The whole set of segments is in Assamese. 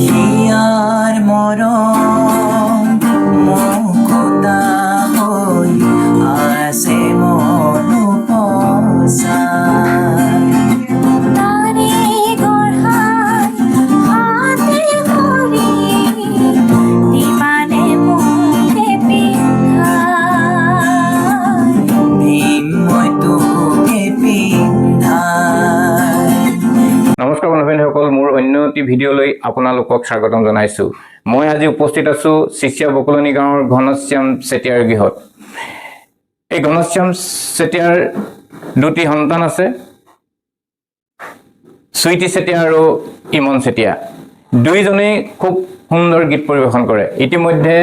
হিয়াৰ মৰম মুখতা হই আছে মনু পচাই তাৰে গঢ়াই হাতে কৰি দিবানে মুখে পিন্ধাই দিম মই তোকে পিন্ধাই। নমস্কাৰ বন্ধুসকল, মোৰ অন্য এটি ভিডিঅ'লৈ আপোনালোকক স্বাগতম জনাইছোঁ। মই আজি উপস্থিত আছোঁ চিচিয়া বকলনি গাঁৱৰ ঘনশ্যাম চেতিয়াৰ গৃহত। এই ঘনশ্যাম চেতিয়াৰ দুটি সন্তান আছে, চুইটি চেতিয়া আৰু ইমন চেতিয়া। দুইজনেই খুব সুন্দৰ গীত পৰিৱেশন কৰে। ইতিমধ্যে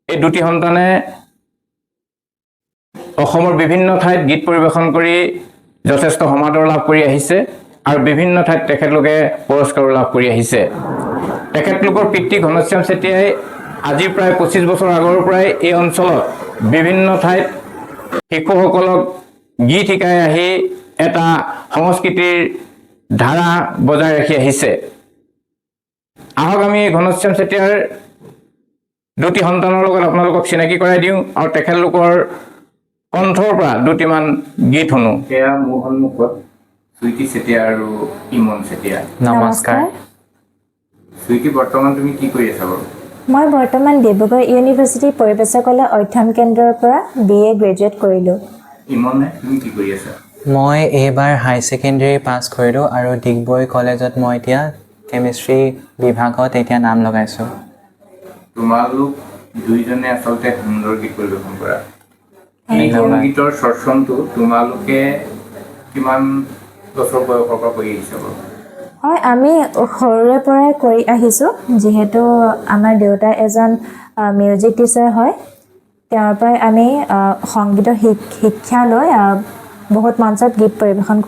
এই দুটি সন্তানে অসমৰ বিভিন্ন ঠাইত গীত পৰিৱেশন কৰি যথেষ্ট সমাদৰ লাভ কৰি আহিছে আৰু বিভিন্ন ঠাইত তেখেতলোকে পুৰস্কাৰো লাভ কৰি আহিছে। তেখেতলোকৰ পিতৃ ঘনশ্যাম চেতিয়াই আজি প্ৰায় 25 বছৰ আগৰ পৰাই এই অঞ্চলত বিভিন্ন ঠাইত শিশুসকলক গীত শিকাই আহি এটা সংস্কৃতিৰ ধাৰা বজাই ৰাখি আহিছে। আহক আমি ঘনশ্যাম চেতিয়াৰ দুটি সন্তানৰ লগত আপোনালোকক চিনাকি কৰাই দিওঁ আৰু তেখেতলোকৰ কণ্ঠৰ পৰা দুটিমান গীত শুনো। সেয়া মোৰ সন্মুখত চুইটি চেতিয়া আৰু ইমন চেতিয়া। নমস্কাৰ। চুইটি, বৰ্তমান তুমি কি কৰি আছা বাৰু? মই বৰ্তমান ডিব্ৰুগড় ইউনিভাৰ্চিটি পৰিৱেশ কলা অধ্যয়ন কেন্দ্ৰৰ পৰা BA গ্ৰেজুৱেট কৰিলোঁ। ইমনে, তুমি কি কৰি আছা? মই এইবাৰ হাই ছেকেণ্ডেৰী পাছ কৰিলোঁ আৰু ডিগবৈ কলেজত মই এতিয়া কেমিষ্ট্ৰি বিভাগত এতিয়া নাম লগাইছোঁ। তোমালোক দুইজনে আচলতে সুন্দৰ গীত পৰিৱেশন কৰা। এই ধন্যবাদ। গীতৰ চৰ্চনটো তোমালোকে কিমান বছৰ বয়সৰ পৰা কৰি আহিছা বাৰু? হয়, আমি সৰুৰে পৰাই কৰি আহিছোঁ। যিহেতু আমাৰ দেউতা এজন মিউজিক টিচাৰ হয়, তেওঁৰ পৰাই আমি সংগীতৰ শিক্ষা লৈ বহুত মঞ্চত গীত পৰিৱেশন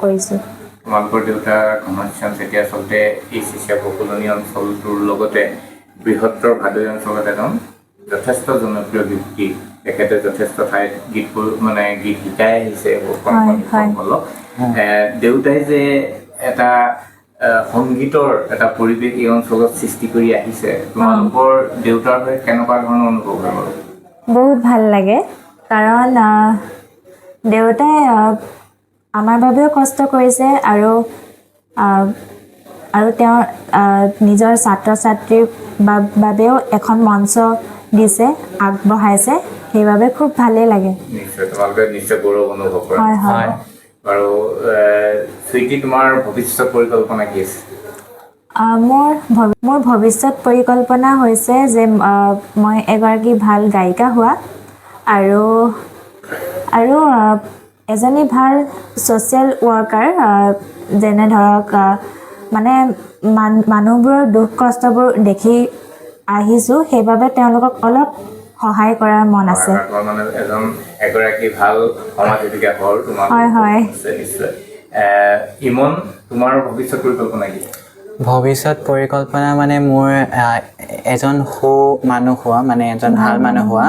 কৰিছোঁ। তোমালোকৰ দেউতা ঘনশ্যাম চেতিয়া আচলতে এই চিচিয়া বকলনি অঞ্চলটোৰ লগতে বৃহত্তৰ ভাদৈ অঞ্চলত এজন যথেষ্ট জনপ্ৰিয় ব্যক্তি। তেখেতে যথেষ্ট ঠাইত গীত শিকাই আহিছে সকলক। দেউতাই যে এটা সংগীতৰ এটা পৰিৱেশ এই অঞ্চলত সৃষ্টি কৰি আহিছে, তোমালোকৰ দেউতাৰ হৈ কেনেকুৱা ধৰণৰ অনুভৱ হয় বাৰু? বহুত ভাল লাগে, কাৰণ দেউতাই আমাৰ বাবেও কষ্ট কৰিছে আৰু তেওঁৰ নিজৰ ছাত্ৰ ছাত্ৰীৰ বাবেও এখন মঞ্চ দিছে, আগবঢ়াইছে। সেইবাবে খুব ভালেই লাগে। নিশ্চয়, তোমালোকে নিশ্চয় গৌৰৱ অনুভৱ কৰা। হয় হয়। বাৰু চুইটি, তোমাৰ ভৱিষ্যত পৰিকল্পনা কি আছে? মোৰ ভৱিষ্যত পৰিকল্পনা হৈছে যে মই এগৰাকী ভাল গায়িকা হোৱা আৰু এজনী ভাল ছ'চিয়েল ৱৰ্কাৰ, যেনে ধৰক মানুহবোৰৰ দুখ কষ্টবোৰ দেখি আহিছোঁ, সেইবাবে তেওঁলোকক অলপ সহায় কৰাৰ মন আছে। এগৰাকী ভাল সমাজসেৱিকা হ'ল তোমাৰ। হয় হয়। নিশ্চয়। ইমন, তোমাৰ ভৱিষ্যত পৰিকল্পনা কি? ভৱিষ্যত পৰিকল্পনা মোৰ এজন মানুহ হোৱা, এজন ভাল মানুহ হোৱা,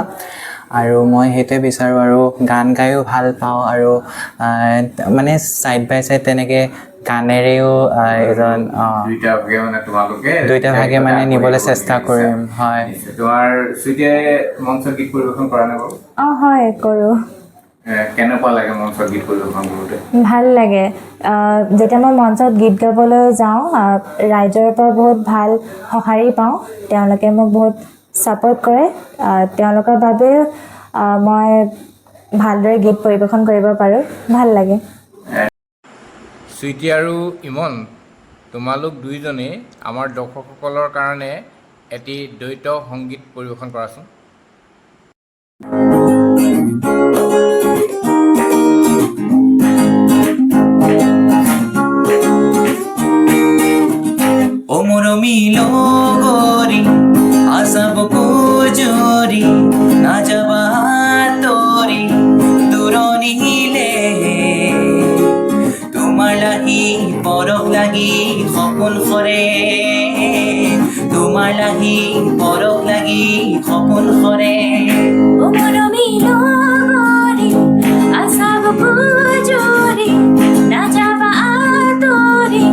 আৰু মই সেইটোৱে বিচাৰোঁ। আৰু গান গায়ো ভাল পাওঁ আৰু ছাইড বাই ছাইড তেনেকৈ গানেৰেও এজন দুইটা ভাগে নিবলৈ চেষ্টা কৰিম। হয়। তোমাৰ চুইটিয়ে মঞ্চত গীত পৰিৱেশন কৰা নে বাৰু? হয়, কৰোঁ। কেনেকুৱা লাগে মঞ্চত গীত পৰিৱেশন কৰোঁতে? ভাল লাগে। যেতিয়া মই মঞ্চত গীত গাবলৈ যাওঁ, ৰাইজৰ পৰা বহুত ভাল সঁহাৰি পাওঁ। তেওঁলোকে মোক বহুত ছাপোৰ্ট কৰে। তেওঁলোকৰ বাবেও মই ভালদৰে গীত পৰিৱেশন কৰিব পাৰোঁ। ভাল লাগে। চুইটি আৰু ইমন, তোমালোক দুইজনেই আমাৰ দৰ্শকসকলৰ কাৰণে এটি দ্বৈত সংগীত পৰিৱেশন কৰাচোন। ও মরমি লগরি আসাব কুজরি না যাবা তোরি দূরনিলে তোমার লাগি বরফ লাগি সপোন সরে, তোমার লাগি বরফ লাগি সপোন সরে। ও মৰমী লগৰী আশা বুকুজৰি নাযাবা আঁতৰি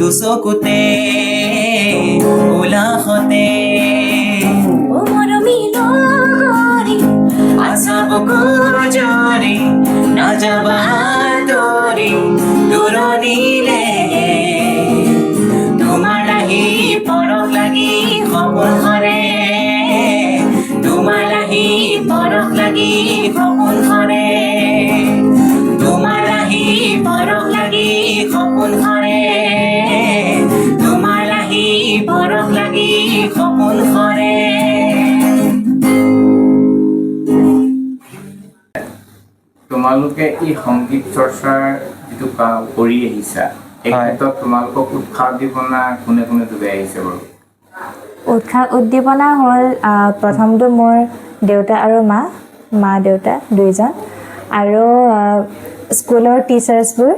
দুচকুতে উলাহতে ও মৰমী লগৰী আছা বুকুৰ জৰি নাযাবা দৰি দূৰণিলে তোমাৰ লাহি পৰশ লাগি সপোন সৰে তোমাৰ লাহি পৰশ লাগি সপোন সৰে তোমাৰ লাহি পৰশ লাগি সপোন সৰে তোমাৰ লাহি পৰশ লাগি সপোন সৰে তোমালোকে এই সংগীত চৰ্চাৰ যিটো কাম কৰি আহিছা এই হয়। ক্ষেত্ৰত তোমালোকক উৎসাহ উদ্দীপনা কোনে কোনে যোগাই আহিছে বাৰু উৎসাহ উদ্দীপনা হ'ল প্ৰথমটো মোৰ দেউতা আৰু মা দেউতা দুইজন আৰু স্কুলৰ টিচাৰ্ছবোৰ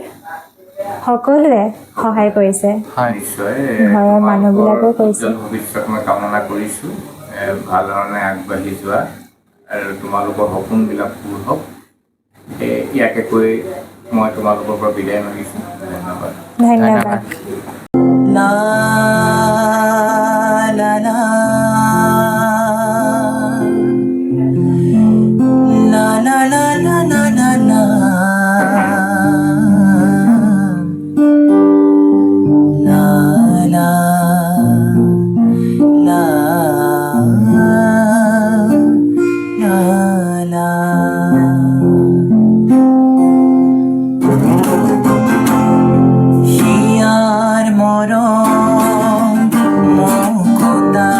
সকলোৱে সহায় কৰিছে হয় নিশ্চয় ঘৰৰ মানুহবিলাকেও কৰিছে। উজ্জ্বল ভৱিষ্যত মই কামনা কৰিছোঁ ভাল ধৰণে আগবাঢ়ি যোৱা আৰু তোমালোকৰ সপোনবিলাক পূৰ হওক ইয়াকে কৈ মই তোমালোকৰ পৰা বিদায় মাগিছোঁ ধন্যবাদ ধন্যবাদ La la la La la la la la la la La la La La la হিয়াৰ মৰম মুকুতা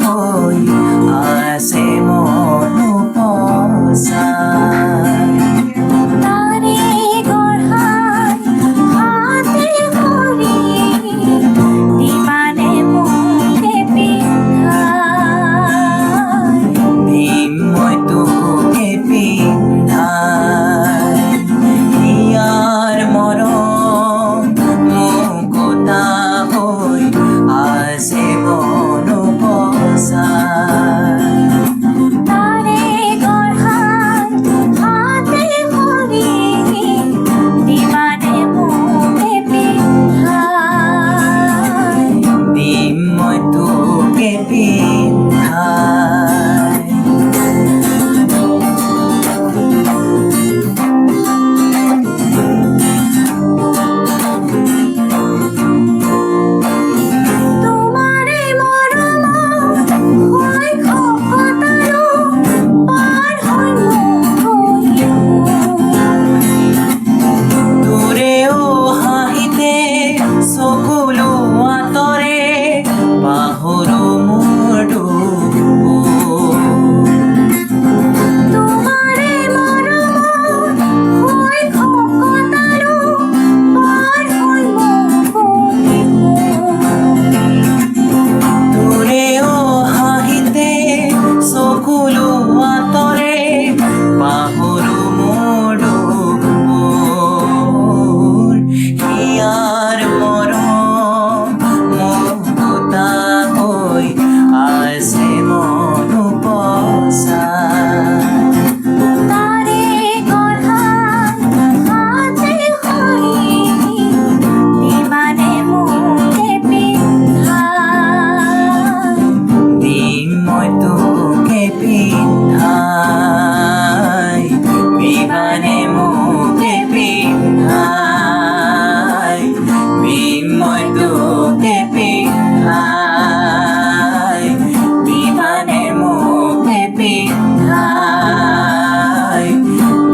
হৈ আছে মন উপচাই তাৰে গঢ়াই হাতে ধৰি দিবানে মোকে পিন্ধাই দিম মই তোকে পিন্ধাই হিয়াৰ মৰম মুকুতা হৈ আছে মন উপচাই তাৰে গঢ়াই হাতে ধৰি দিবানে মোকে পিন্ধাই দিম মই তোকে পিন্ধাই তোমাৰে মৰমত শৈশৱতাৰো পাৰ হৈ তোৰেও হাঁহিতে চকুলো আঁতৰে পাহৰো মোৰ দুখ তোমাৰে মৰমত শৈশৱতাৰো পাৰ হৈ তোৰেও হাঁহিতে চকুলো আঁতৰে পাহৰো মোৰ দুখ হিয়াৰ মৰম মুকুতা হৈ আছে মন উপচাই তাৰে গঢ়াই হাতে ধৰি দিবানে মোকে পিন্ধাই দিম মই তোকে পিন্ধাই বিমানে মোকে পিন্ধাই দিম মই তোকে পিন্ধাই বিমানে মোকে পিন্ধাই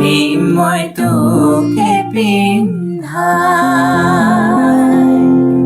দিম মই তোকে পিন্ধাই